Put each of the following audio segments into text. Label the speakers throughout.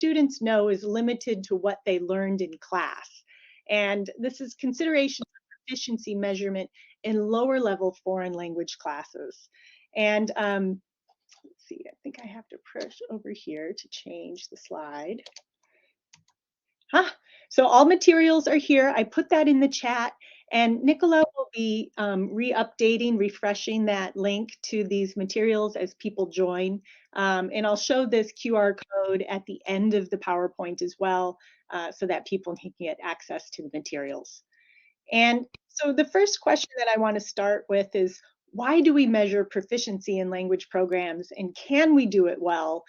Speaker 1: students know is limited to what they learned in class. And this is consideration of proficiency measurement in lower level foreign language classes. And let's see, I think I have to push over here to change the slide. So all materials are here. I put that in the chat, and Nicola will be re-updating, refreshing that link to these materials as people join. And I'll show this QR code at the end of the PowerPoint as well, so that people can get access to the materials. And so the first question that I want to start with is, why do we measure proficiency in language programs, and can we do it well,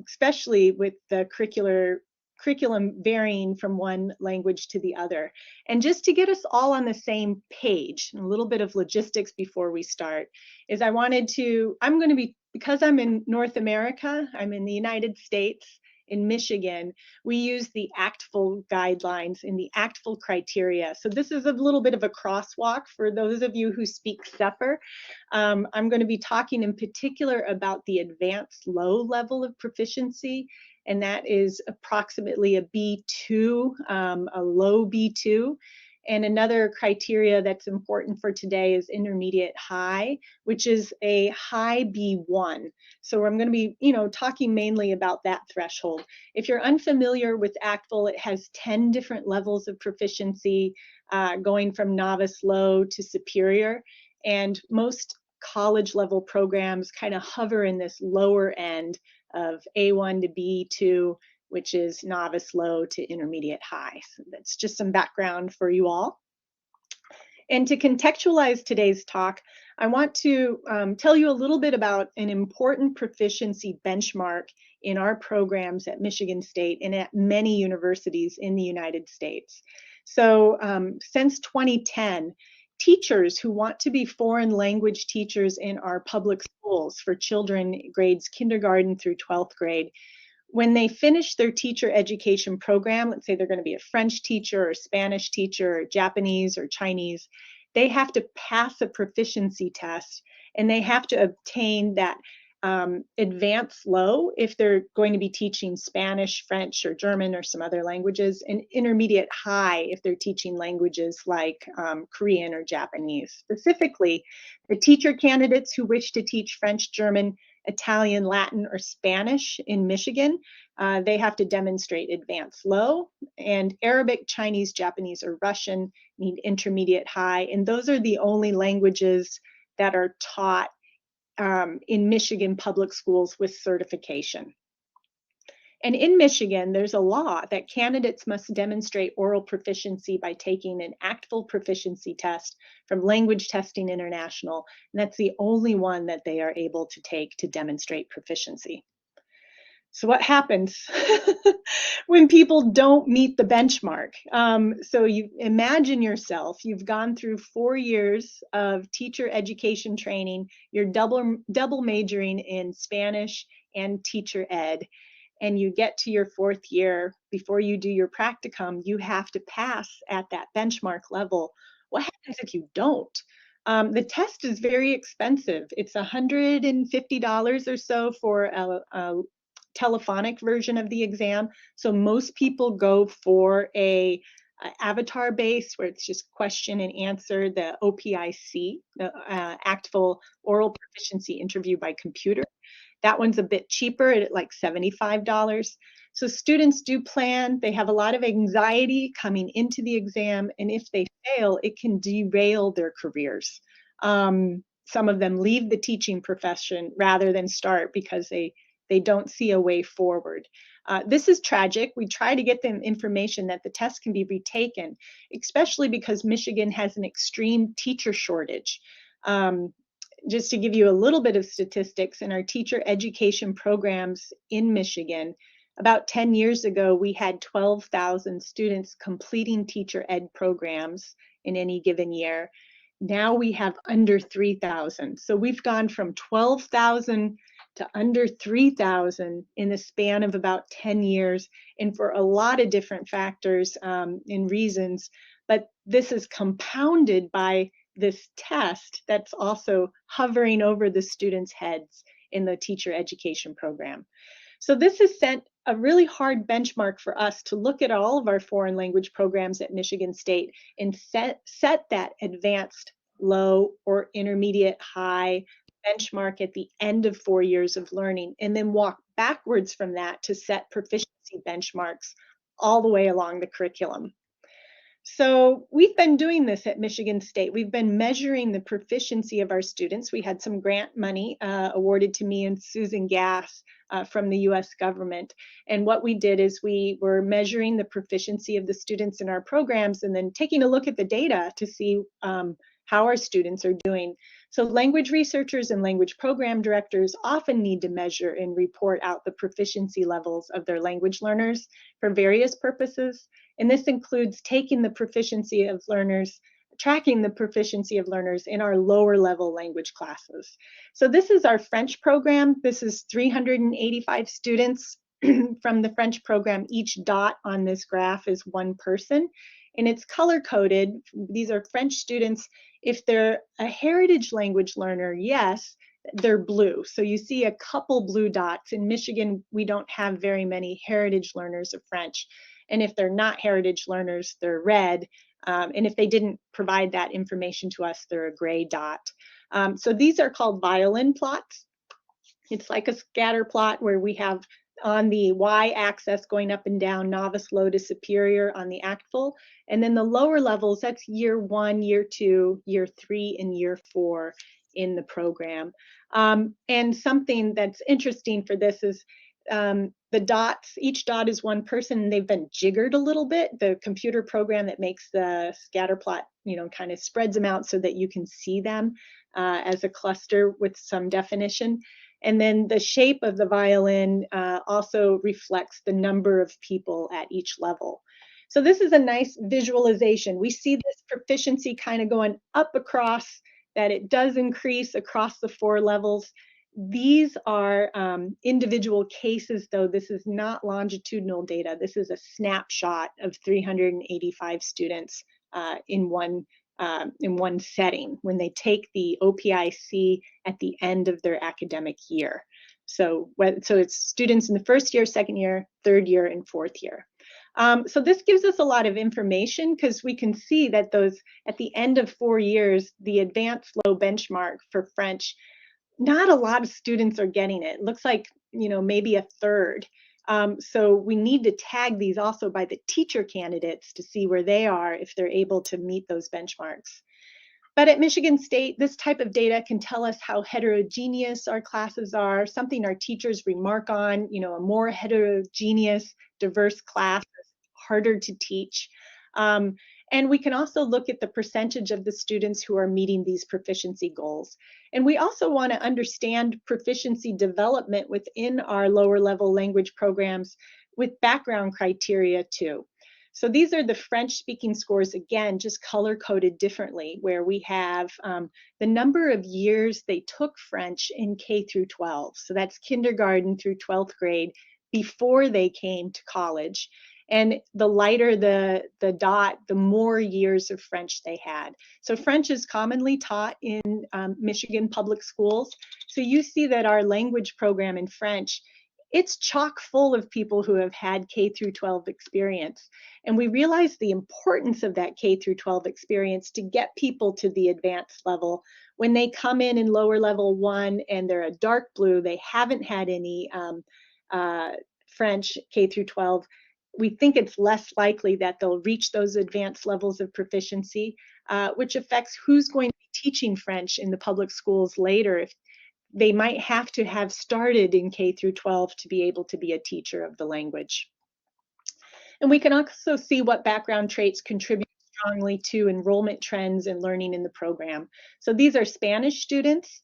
Speaker 1: especially with the curriculum varying from one language to the other? And just to get us all on the same page, a little bit of logistics before we start, is I'm going to be, because I'm in North America, I'm in the United States, in Michigan, we use the ACTFL guidelines and the ACTFL criteria. So this is a little bit of a crosswalk for those of you who speak SEPR. I'm going to be talking in particular about the advanced low level of proficiency, and that is approximately a B2, a low B2. And another criteria that's important for today is intermediate high, which is a high B1. So I'm going to be, talking mainly about that threshold. If you're unfamiliar with ACTFL, it has 10 different levels of proficiency, going from novice low to superior. And most college level programs kind of hover in this lower end of A1 to B2, which is novice low to intermediate high. So that's just some background for you all. And to contextualize today's talk, I want to tell you a little bit about an important proficiency benchmark in our programs at Michigan State and at many universities in the United States. So since 2010, teachers who want to be foreign language teachers in our public schools for children grades kindergarten through 12th grade, when they finish their teacher education program, let's say they're going to be a French teacher or Spanish teacher or Japanese or Chinese, they have to pass a proficiency test, and they have to obtain that advanced low if they're going to be teaching Spanish, French, or German or some other languages, and intermediate high if they're teaching languages like Korean or Japanese. Specifically, the teacher candidates who wish to teach French, German, Italian, Latin, or Spanish in Michigan, they have to demonstrate advanced low, and Arabic, Chinese, Japanese, or Russian need intermediate high, and those are the only languages that are taught in Michigan public schools with certification. And in Michigan, there's a law that candidates must demonstrate oral proficiency by taking an ACTFL proficiency test from Language Testing International, and that's the only one that they are able to take to demonstrate proficiency. So what happens when people don't meet the benchmark? So you imagine yourself, you've gone through 4 years of teacher education training, you're double majoring in Spanish and teacher ed, and you get to your 4th year. Before you do your practicum, you have to pass at that benchmark level. What happens if you don't? The test is very expensive. It's $150 or so for a telephonic version of the exam. So most people go for a avatar base where it's just question and answer, the OPIC, the ACTFL Oral Proficiency Interview by Computer. That one's a bit cheaper at like $75. So students do plan. They have a lot of anxiety coming into the exam, and if they fail, it can derail their careers. Some of them leave the teaching profession rather than start because they don't see a way forward. This is tragic. We try to get them information that the test can be retaken, especially because Michigan has an extreme teacher shortage. Just to give you a little bit of statistics, in our teacher education programs in Michigan, about 10 years ago, we had 12,000 students completing teacher ed programs in any given year. Now we have under 3,000. So we've gone from 12,000 to under 3,000 in the span of about 10 years, and for a lot of different factors and reasons. But this is compounded by this test that's also hovering over the students' heads in the teacher education program. So this has sent a really hard benchmark for us to look at all of our foreign language programs at Michigan State and set that advanced low or intermediate high benchmark at the end of 4 years of learning, and then walk backwards from that to set proficiency benchmarks all the way along the curriculum. So we've been doing this at Michigan State. We've been measuring the proficiency of our students. We had some grant money awarded to me and Susan Gass from the US government. And what we did is we were measuring the proficiency of the students in our programs and then taking a look at the data to see how our students are doing. So language researchers and language program directors often need to measure and report out the proficiency levels of their language learners for various purposes. And this includes taking the proficiency of learners, tracking the proficiency of learners in our lower level language classes. So this is our French program. This is 385 students from the French program. Each dot on this graph is one person, and it's color coded. These are French students. If they're a heritage language learner, yes, they're blue. So you see a couple blue dots. In Michigan, we don't have very many heritage learners of French. And if they're not heritage learners, they're red. And if they didn't provide that information to us, they're a gray dot. So these are called violin plots. It's like a scatter plot where we have on the y-axis going up and down, novice, low to superior on the ACTFL. And then the lower levels, that's year 1, year 2, year 3, and year 4 in the program. And something that's interesting for this is the dots, each dot is one person, and they've been jiggered a little bit. The computer program that makes the scatter plot, kind of spreads them out so that you can see them as a cluster with some definition. And then the shape of the violin also reflects the number of people at each level. So this is a nice visualization. We see this proficiency kind of going up across, that it does increase across the 4 levels. These are individual cases, though. This is not longitudinal data. This is a snapshot of 385 students in one setting when they take the OPIC at the end of their academic year. So it's students in the first year, second year, third year, and fourth year. So this gives us a lot of information because we can see that those at the end of 4 years, the advanced low benchmark for French, not a lot of students are getting it. It looks like, maybe a third. So we need to tag these also by the teacher candidates to see where they are if they're able to meet those benchmarks. But at Michigan State, this type of data can tell us how heterogeneous our classes are, something our teachers remark on. A more heterogeneous, diverse class is harder to teach. And we can also look at the percentage of the students who are meeting these proficiency goals. And we also want to understand proficiency development within our lower level language programs with background criteria too. So these are the French speaking scores, again, just color coded differently, where we have the number of years they took French in K through 12. So that's kindergarten through 12th grade before they came to college. And the lighter the dot, the more years of French they had. So French is commonly taught in Michigan public schools. So you see that our language program in French, it's chock full of people who have had K through 12 experience. And we realize the importance of that K through 12 experience to get people to the advanced level. When they come in lower level 1 and they're a dark blue, they haven't had any French K through 12, we think it's less likely that they'll reach those advanced levels of proficiency, which affects who's going to be teaching French in the public schools later. If they might have to have started in K through 12 to be able to be a teacher of the language. And we can also see what background traits contribute strongly to enrollment trends and learning in the program. So these are Spanish students.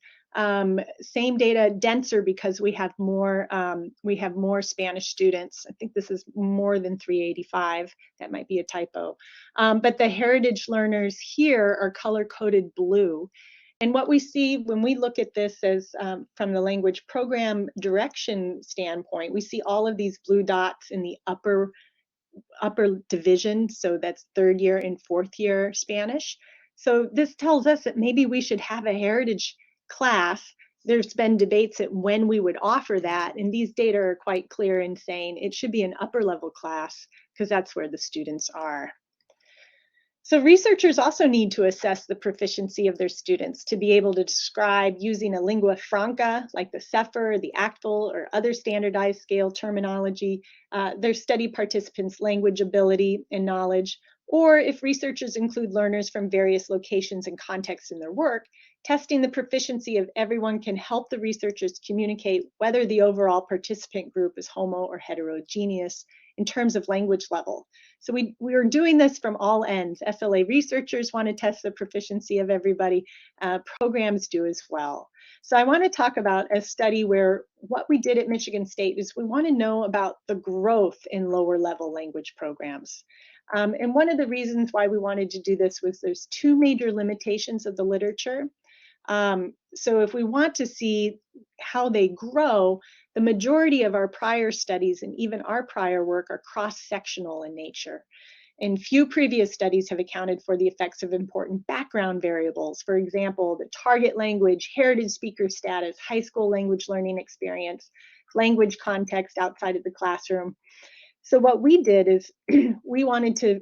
Speaker 1: Same data, denser because we have more Spanish students. I think this is more than 385. That might be a typo. But the heritage learners here are color-coded blue. And what we see when we look at this as from the language program direction standpoint, we see all of these blue dots in the upper division. So that's third year and fourth year Spanish. So this tells us that maybe we should have a heritage class there's been debates at when we would offer that, and these data are quite clear in saying it should be an upper level class because that's where the students are. So researchers also need to assess the proficiency of their students to be able to describe using a lingua franca like the CEFR, the ACTFL, or other standardized scale terminology, their study participants' language ability and knowledge, or if researchers include learners from various locations and contexts in their work, testing the proficiency of everyone can help the researchers communicate whether the overall participant group is homo or heterogeneous in terms of language level. So we are doing this from all ends. SLA researchers want to test the proficiency of everybody. Programs do as well. So I want to talk about a study where what we did at Michigan State is we want to know about the growth in lower level language programs. And one of the reasons why we wanted to do this was there's two major limitations of the literature. So if we want to see how they grow, the majority of our prior studies and even our prior work are cross-sectional in nature. And few previous studies have accounted for the effects of important background variables. For example, the target language, heritage speaker status, high school language learning experience, language context outside of the classroom. So what we did is we wanted to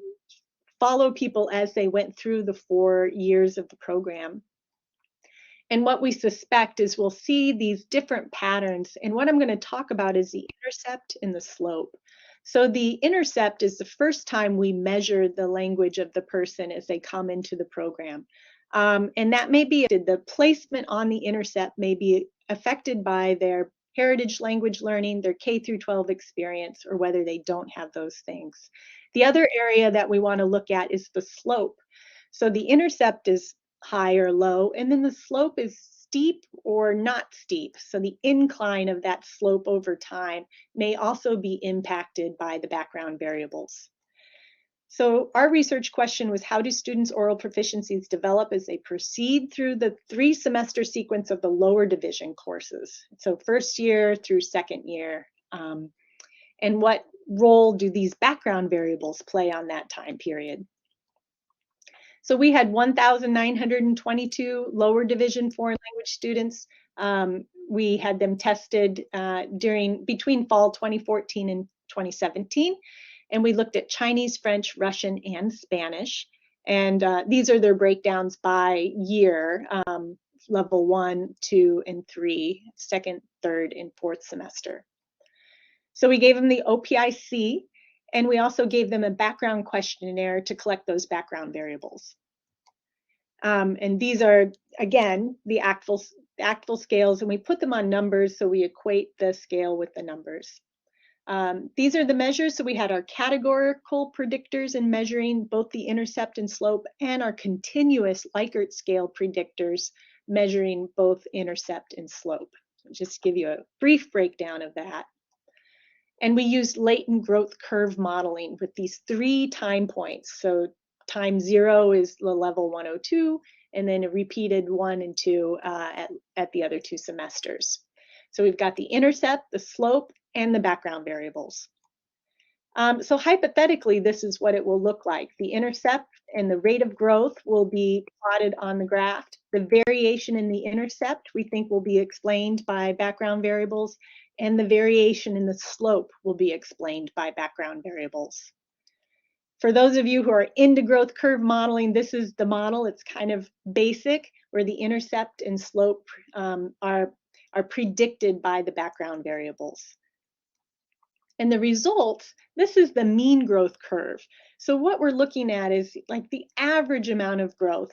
Speaker 1: follow people as they went through the 4 years of the program. And what we suspect is we'll see these different patterns. And what I'm going to talk about is the intercept and the slope. So the intercept is the first time we measure the language of the person as they come into the program. And that may be the placement on the intercept may be affected by their heritage language learning, their K through 12 experience, or whether they don't have those things. The other area that we want to look at is the slope. So the intercept is high or low, and then the slope is steep or not steep. So the incline of that slope over time may also be impacted by the background variables. So our research question was, how do students' oral proficiencies develop as they proceed through the 3-semester sequence of the lower division courses? So first year through second year. And what role do these background variables play on that time period? So we had 1,922 lower division foreign language students. We had them tested between fall 2014 and 2017. And we looked at Chinese, French, Russian, and Spanish. And these are their breakdowns by year, level 1, 2, and 3, second, third, and fourth semester. So we gave them the OPIC, and we also gave them a background questionnaire to collect those background variables. And these are, again, the ACTFL scales, and we put them on numbers so we equate the scale with the numbers. These are the measures. So we had our categorical predictors in measuring both the intercept and slope, and our continuous Likert scale predictors measuring both intercept and slope. So just give you a brief breakdown of that. And we used latent growth curve modeling with these 3 time points. So time 0 is the level 102, and then a repeated 1 and 2 at the other 2 semesters. So we've got the intercept, the slope, and the background variables. So hypothetically, this is what it will look like. The intercept and the rate of growth will be plotted on the graph. The variation in the intercept we think will be explained by background variables, and the variation in the slope will be explained by background variables. For those of you who are into growth curve modeling, this is the model. It's kind of basic, where the intercept and slope are predicted by the background variables. And the results, this is the mean growth curve. So what we're looking at is like the average amount of growth.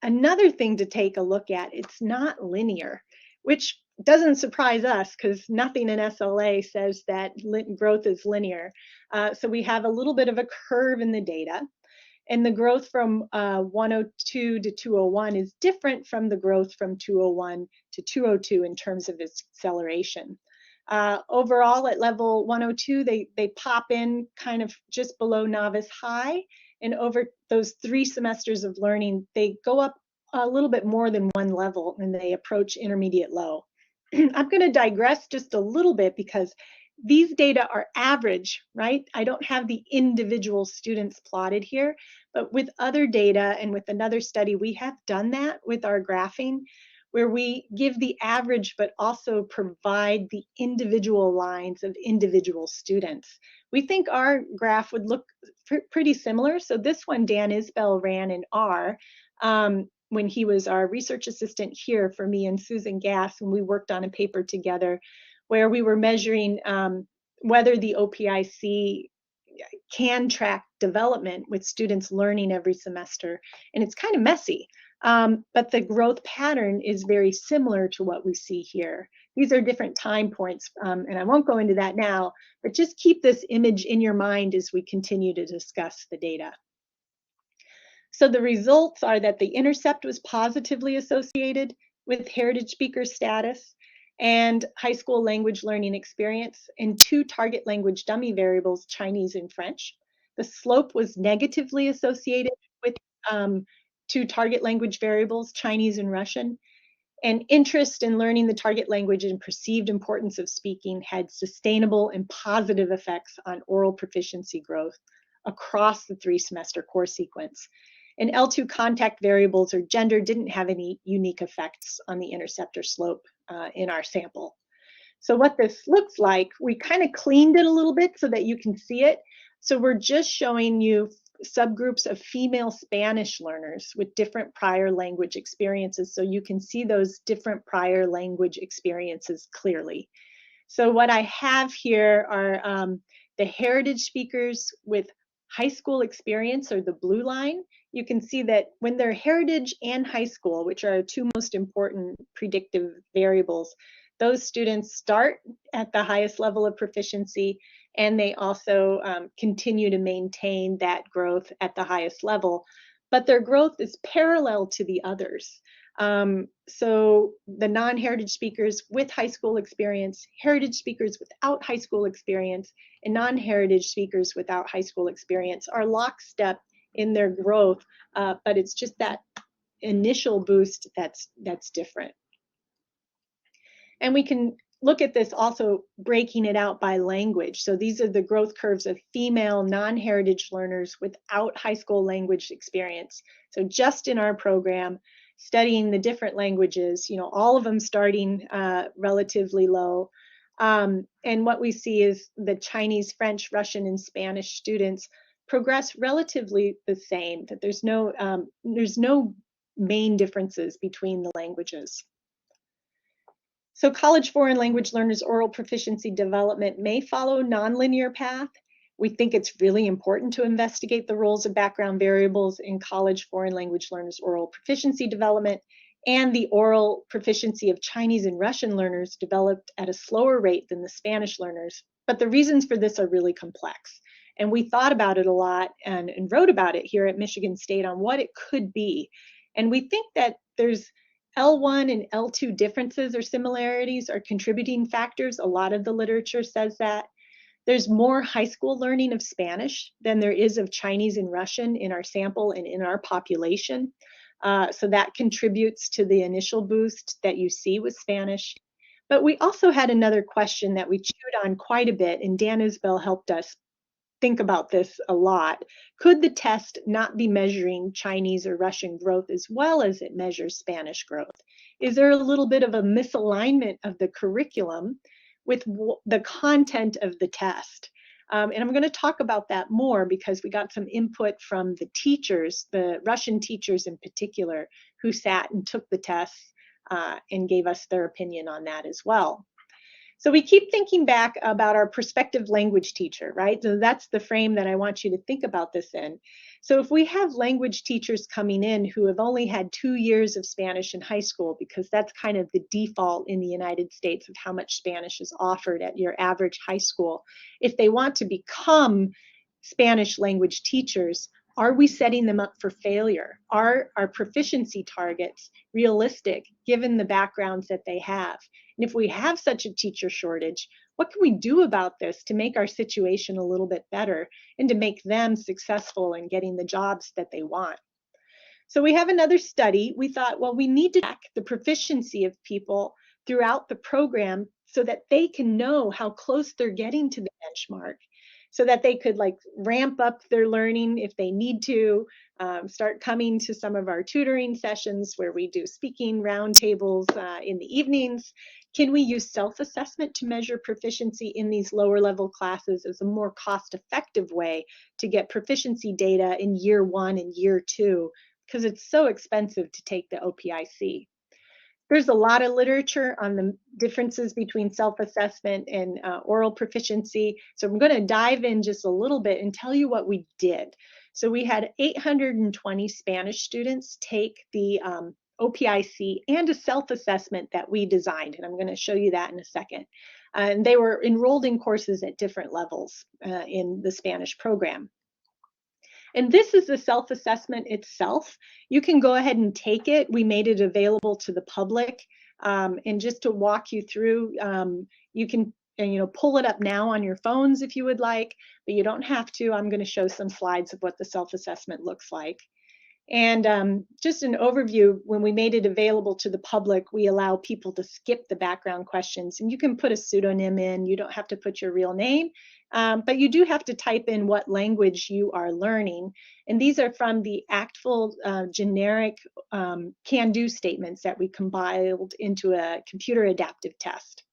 Speaker 1: Another thing to take a look at, it's not linear, which doesn't surprise us because nothing in SLA says that growth is linear. So we have a little bit of a curve in the data. And the growth from 102 to 201 is different from the growth from 201 to 202 in terms of its acceleration. Overall, at level 102, they pop in kind of just below novice high. And over those 3 semesters of learning, they go up a little bit more than 1 level and they approach intermediate low. I'm going to digress just a little bit because these data are average, right? I don't have the individual students plotted here, but with other data and with another study, we have done that with our graphing, where we give the average but also provide the individual lines of individual students. We think our graph would look pretty similar. So this one, Dan Isbell ran in R when he was our research assistant here for me and Susan Gass, when we worked on a paper together where we were measuring whether the OPIC can track development with students learning every semester. And it's kind of messy, but the growth pattern is very similar to what we see here. These are different time points, and I won't go into that now, but just keep this image in your mind as we continue to discuss the data. So the results are that the intercept was positively associated with heritage speaker status and high school language learning experience in 2 target language dummy variables, Chinese and French. The slope was negatively associated with 2 target language variables, Chinese and Russian. And interest in learning the target language and perceived importance of speaking had sustainable and positive effects on oral proficiency growth across the 3-semester course sequence. And L2 contact variables or gender didn't have any unique effects on the intercept or slope in our sample. So what this looks like, we kind of cleaned it a little bit so that you can see it. So we're just showing you subgroups of female Spanish learners with different prior language experiences, so you can see those different prior language experiences clearly. So what I have here are the heritage speakers with high school experience, or the blue line. You can see that when they're heritage and high school, which are our 2 most important predictive variables, those students start at the highest level of proficiency, and they also continue to maintain that growth at the highest level. But their growth is parallel to the others. So the non-heritage speakers with high school experience, heritage speakers without high school experience, and non-heritage speakers without high school experience are lockstep in their growth, but it's just that initial boost that's different. And we can look at this also breaking it out by language. So these are the growth curves of female non-heritage learners without high school language experience. So just in our program, studying the different languages, you know, all of them starting relatively low. And what we see is the Chinese, French, Russian, and Spanish students progress relatively the same, that there's no main differences between the languages. So college foreign language learners' oral proficiency development may follow a nonlinear path. We think it's really important to investigate the roles of background variables in college foreign language learners' oral proficiency development, and the oral proficiency of Chinese and Russian learners developed at a slower rate than the Spanish learners. But the reasons for this are really complex. And we thought about it a lot and wrote about it here at Michigan State on what it could be. And we think that there's L1 and L2 differences or similarities are contributing factors. A lot of the literature says that. There's more high school learning of Spanish than there is of Chinese and Russian in our sample and in our population. So that contributes to the initial boost that you see with Spanish. But we also had another question that we chewed on quite a bit, and Dan Isbell helped us think about this a lot. Could the test not be measuring Chinese or Russian growth as well as it measures Spanish growth? Is there a little bit of a misalignment of the curriculum with the content of the test? And I'm going to talk about that more because we got some input from the teachers, the Russian teachers in particular, who sat and took the tests and gave us their opinion on that as well. So we keep thinking back about our prospective language teacher, right? So that's the frame that I want you to think about this in. So if we have language teachers coming in who have only had 2 years of Spanish in high school, because that's kind of the default in the United States of how much Spanish is offered at your average high school, if they want to become Spanish language teachers, are we setting them up for failure? Are our proficiency targets realistic given the backgrounds that they have? And if we have such a teacher shortage, what can we do about this to make our situation a little bit better and to make them successful in getting the jobs that they want? So we have another study. We thought, well, we need to track the proficiency of people throughout the program so that they can know how close they're getting to the benchmark. so that they could like ramp up their learning if they need to, start coming to some of our tutoring sessions where we do speaking roundtables in the evenings. Can we use self-assessment to measure proficiency in these lower level classes as a more cost-effective way to get proficiency data in year 1 and year 2, because it's so expensive to take the OPIC? There's a lot of literature on the differences between self-assessment and oral proficiency. So I'm going to dive in just a little bit and tell you what we did. So we had 820 Spanish students take the OPIC and a self-assessment that we designed, and I'm going to show you that in a second. And they were enrolled in courses at different levels in the Spanish program. And this is the self-assessment itself. You can go ahead and take it. We made it available to the public. And just to walk you through, you can pull it up now on your phones if you would like, but you don't have to. I'm going to show some slides of what the self-assessment looks like. And just an overview, when we made it available to the public, we allow people to skip the background questions, and you can put a pseudonym in. You don't have to put your real name, but you do have to type in what language you are learning. And these are from the ACTFL generic can-do statements that we compiled into a computer adaptive test.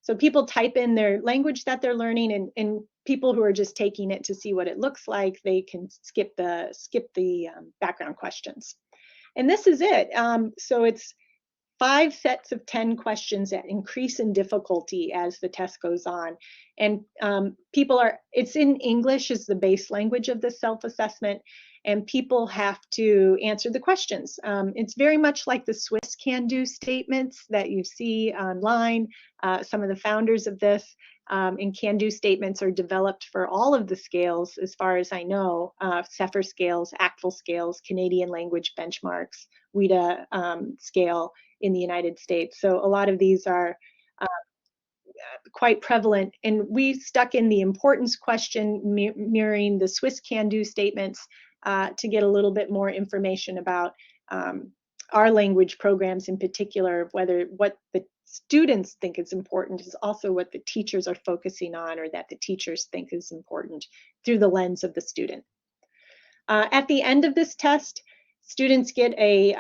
Speaker 1: So people type in their language that they're learning, and people who are just taking it to see what it looks like, they can skip the background questions. And this is it. So it's 5 sets of 10 questions that increase in difficulty as the test goes on. And it's in English is the base language of the self-assessment, and people have to answer the questions. It's very much like the Swiss can-do statements that you see online. Some of the founders of this and can-do statements are developed for all of the scales, as far as I know, CEFR scales, ACTFL scales, Canadian language benchmarks, WIDA scale in the United States. So a lot of these are quite prevalent, and we stuck in the importance question mirroring the Swiss can-do statements to get a little bit more information about our language programs in particular, whether what the students think is important is also what the teachers are focusing on, or that the teachers think is important through the lens of the student. At the end of this test, students get a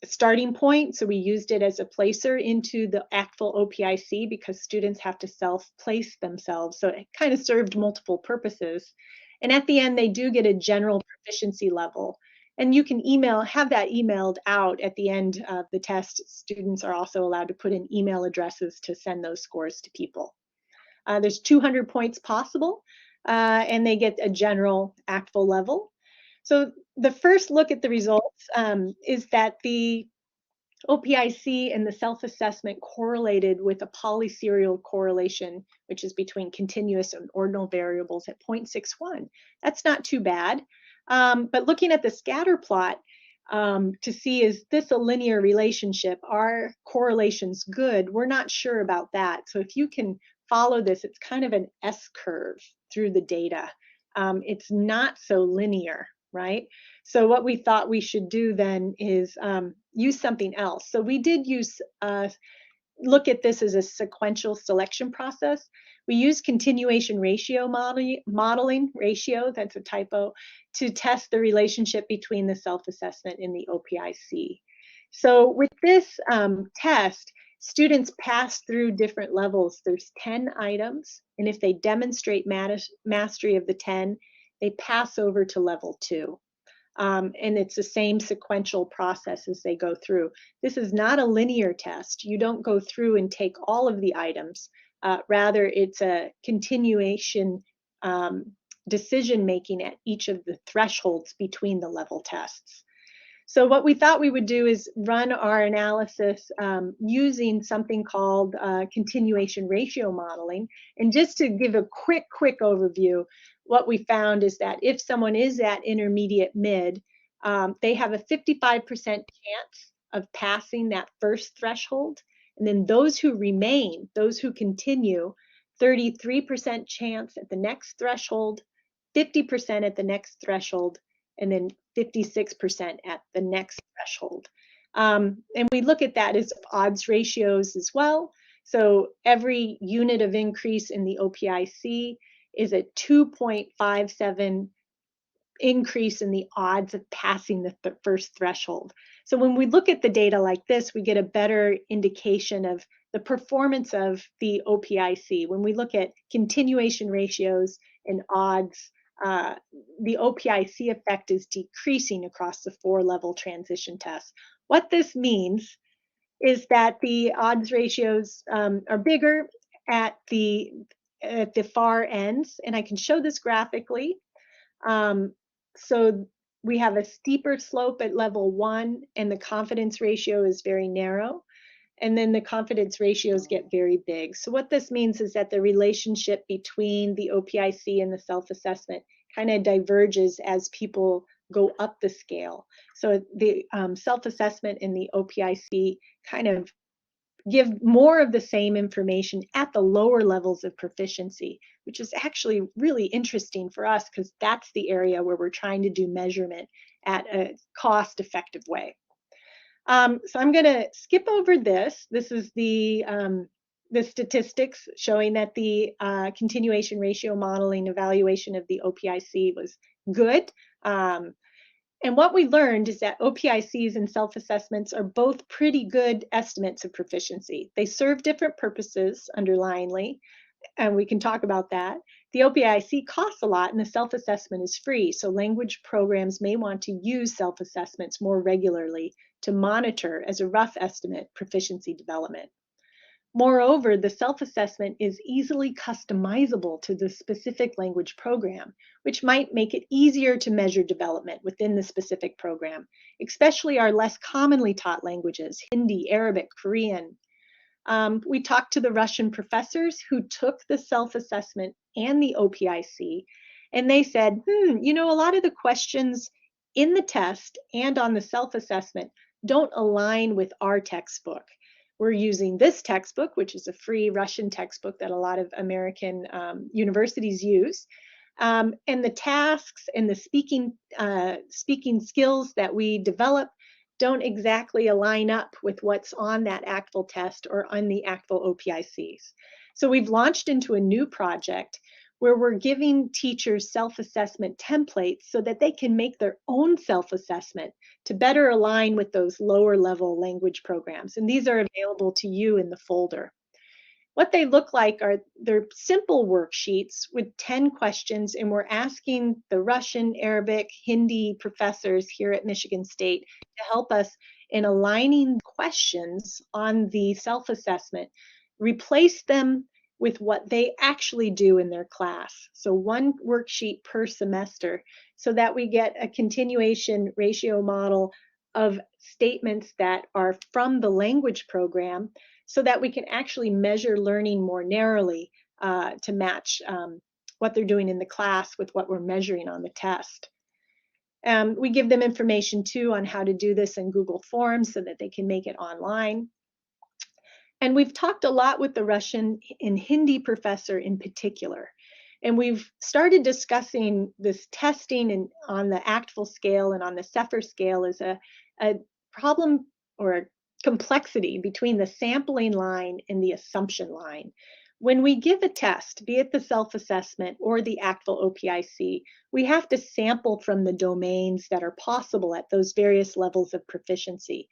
Speaker 1: starting point. So we used it as a placer into the ACTFL OPIC because students have to self-place themselves. So it kind of served multiple purposes. And at the end, they do get a general proficiency level. And you can have that emailed out at the end of the test. Students are also allowed to put in email addresses to send those scores to people. There's 200 points possible, and they get a general ACTFL level. So the first look at the results is that the OPIC and the self-assessment correlated with a polyserial correlation, which is between continuous and ordinal variables at 0.61. That's not too bad. But looking at the scatter plot to see, is this a linear relationship? Are correlations good? We're not sure about that. So if you can follow this, it's kind of an S-curve through the data. It's not so linear, right? So what we thought we should do then is use something else. So we did look at this as a sequential selection process. We use continuation ratio modeling ratio, that's a typo, to test the relationship between the self-assessment and the OPIC. So with this test, students pass through different levels. There's 10 items, and if they demonstrate mastery of the 10, they pass over to level 2. And it's the same sequential process as they go through. This is not a linear test. You don't go through and take all of the items. Rather, it's a continuation decision making at each of the thresholds between the level tests. So what we thought we would do is run our analysis using something called continuation ratio modeling. And just to give a quick overview, what we found is that if someone is at intermediate mid, they have a 55% chance of passing that first threshold. And then those who remain, those who continue, 33% chance at the next threshold, 50% at the next threshold, and then 56% at the next threshold. And we look at that as odds ratios as well. So every unit of increase in the OPIC is a 2.57 increase in the odds of passing the first threshold. So when we look at the data like this, we get a better indication of the performance of the OPIC. When we look at continuation ratios and odds, the OPIC effect is decreasing across the 4-level transition test. What this means is that the odds ratios are bigger at the far ends, and I can show this graphically. So we have a steeper slope at level 1, and the confidence ratio is very narrow. And then the confidence ratios get very big. So what this means is that the relationship between the OPIC and the self-assessment kind of diverges as people go up the scale. So the self-assessment and the OPIC kind of give more of the same information at the lower levels of proficiency, which is actually really interesting for us because that's the area where we're trying to do measurement at a cost-effective way. So I'm going to skip over this. This is the statistics showing that the continuation ratio modeling evaluation of the OPIC was good. And what we learned is that OPICs and self-assessments are both pretty good estimates of proficiency. They serve different purposes underlyingly, and we can talk about that. The OPIC costs a lot and the self-assessment is free, so language programs may want to use self-assessments more regularly to monitor, as a rough estimate, proficiency development. Moreover, the self-assessment is easily customizable to the specific language program, which might make it easier to measure development within the specific program, especially our less commonly taught languages, Hindi, Arabic, Korean. We talked to the Russian professors who took the self-assessment and the OPIC, and they said, you know, a lot of the questions in the test and on the self-assessment don't align with our textbook. We're using this textbook, which is a free Russian textbook that a lot of American universities use. And the tasks and the speaking skills that we develop don't exactly align up with what's on that ACTFL test or on the ACTFL OPICs. So we've launched into a new project where we're giving teachers self-assessment templates so that they can make their own self-assessment to better align with those lower level language programs. And these are available to you in the folder. What they look like are they're simple worksheets with 10 questions, and we're asking the Russian, Arabic, Hindi professors here at Michigan State to help us in aligning questions on the self-assessment, replace them with what they actually do in their class. So one worksheet per semester so that we get a continuation ratio model of statements that are from the language program so that we can actually measure learning more narrowly to match what they're doing in the class with what we're measuring on the test. We give them information too on how to do this in Google Forms so that they can make it online. And we've talked a lot with the Russian and Hindi professor in particular. And we've started discussing this testing and on the ACTFL scale and on the CEFR scale as a problem or a complexity between the sampling line and the assumption line. When we give a test, be it the self-assessment or the ACTFL OPIC, we have to sample from the domains that are possible at those various levels of proficiency.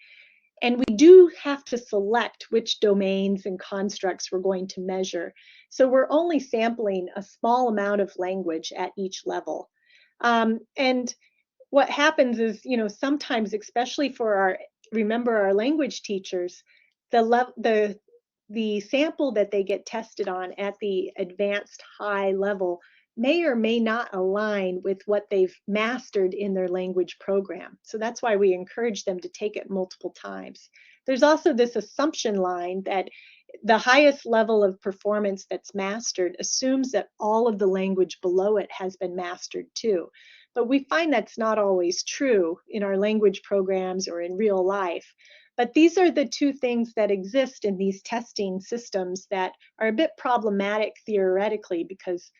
Speaker 1: And we do have to select which domains and constructs we're going to measure. So we're only sampling a small amount of language at each level. And what happens is, you know, sometimes, especially for our language teachers, the sample that they get tested on at the advanced high level may or may not align with what they've mastered in their language program. So that's why we encourage them to take it multiple times. There's also this assumption line that the highest level of performance that's mastered assumes that all of the language below it has been mastered too. But we find that's not always true in our language programs or in real life. But these are the two things that exist in these testing systems that are a bit problematic theoretically because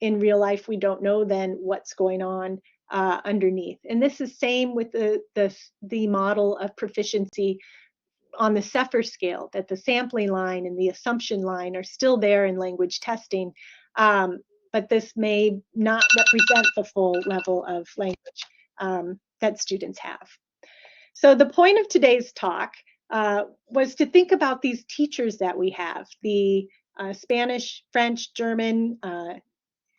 Speaker 1: in real life we don't know then what's going on underneath. And this is same with the model of proficiency on the CEFR scale, that the sampling line and the assumption line are still there in language testing, but this may not represent the full level of language that students have. So the point of today's talk was to think about these teachers that we have, the Spanish, French, German,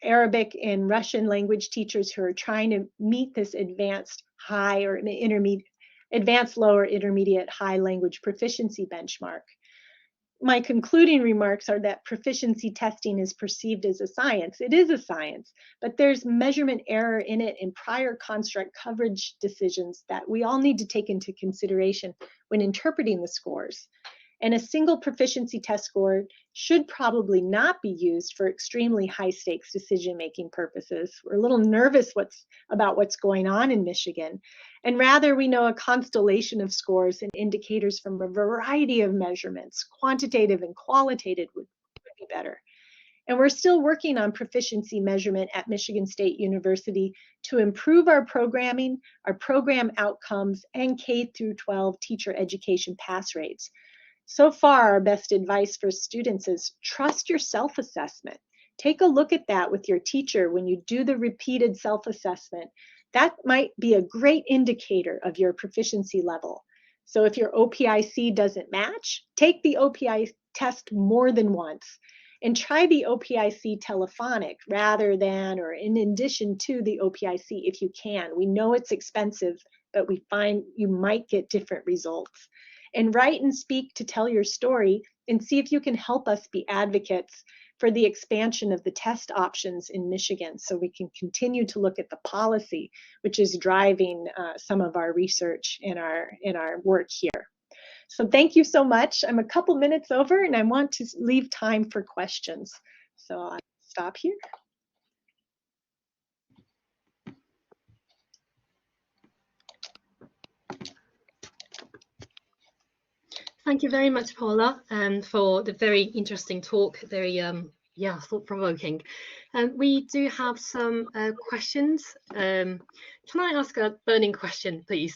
Speaker 1: Arabic, and Russian language teachers who are trying to meet this advanced high or intermediate, advanced lower intermediate high language proficiency benchmark. My concluding remarks are that proficiency testing is perceived as a science. It is a science, but there's measurement error in it in prior construct coverage decisions that we all need to take into consideration when interpreting the scores. And a single proficiency test score should probably not be used for extremely high stakes decision-making purposes. We're a little nervous about what's going on in Michigan. And rather, we know a constellation of scores and indicators from a variety of measurements, quantitative and qualitative, would be better. And we're still working on proficiency measurement at Michigan State University to improve our programming, our program outcomes, and K through 12 teacher education pass rates. So far, our best advice for students is trust your self-assessment. Take a look at that with your teacher when you do the repeated self-assessment. That might be a great indicator of your proficiency level. So if your OPIC doesn't match, take the OPI test more than once and try the OPIC telephonic rather than or in addition to the OPIC if you can. We know it's expensive, but we find you might get different results. And write and speak to tell your story and see if you can help us be advocates for the expansion of the test options in Michigan so we can continue to look at the policy, which is driving some of our research in our work here. So thank you so much. I'm a couple minutes over and I want to leave time for questions. So I'll stop here.
Speaker 2: Thank you very much, Paula, for the very interesting talk, very thought-provoking. We do have some questions. Can I ask a burning question, please?